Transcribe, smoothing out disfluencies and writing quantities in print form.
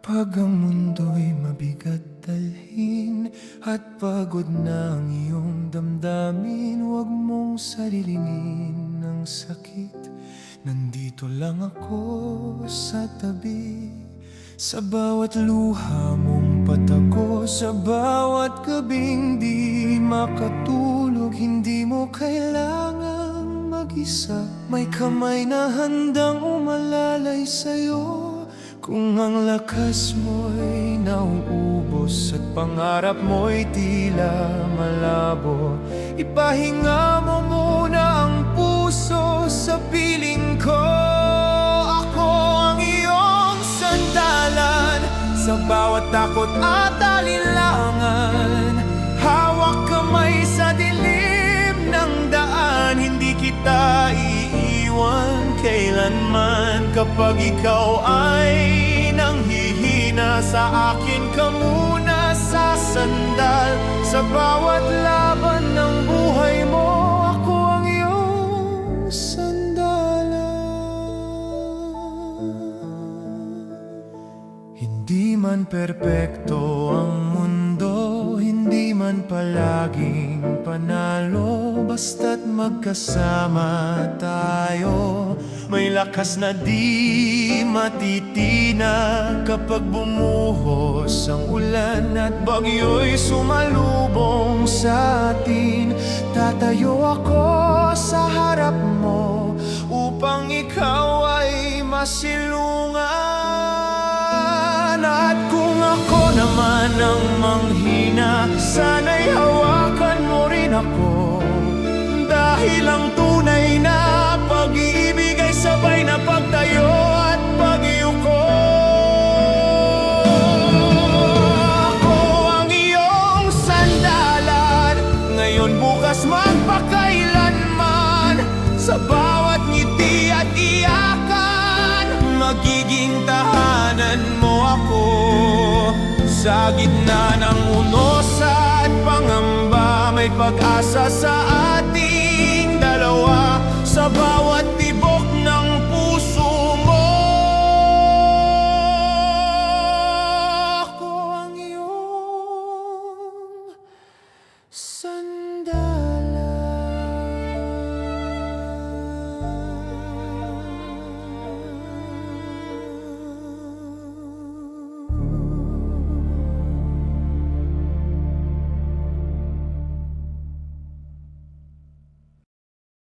Pag ang mundo'y mabigat dalhin at pagod na ang iyong damdamin, huwag mong sarilinin ng sakit. Nandito lang ako sa tabi, sa bawat luha mong patago, sa bawat gabing di makatulog. Hindi mo kailangang mag-isa, may kamay na handang umalalay sa'yo. Kung ang lakas mo'y nauubos at pangarap mo'y tila malabo, ipahinga mo muna ang puso sa piling ko. Ako ang iyong sandalan sa bawat takot at alinlangan. Hawak kamay sa dilim ng daan, hindi kita iiwan kailanman. Kapag ikaw ay nanghihina, sa akin ka muna sasandal. Sa bawat laban ng buhay mo, ako ang iyong sandalan. Hindi man perpekto ang mundo, hindi man palaging panalo, basta't magkasama tayo. May lakas na di matitina kapag bumuhos ang ulan at bagyo'y sumalubong sa atin. Tatayo ako sa harap mo upang ikaw ay masilungan. At kung ako naman ang manghina, sana'y hawakan mo rin ako, dahil ang tunay na pag-ibig ay sabay na pagtayo at pag-iuko. Ako ang iyong sandalan, ngayon, bukas, magpakailanman. Sa bawat ngiti at iyakan, magiging tahanan mo ako. Sa gitna ng unos at pangamba, may pag-asa sa ating dalawa. Sa bawat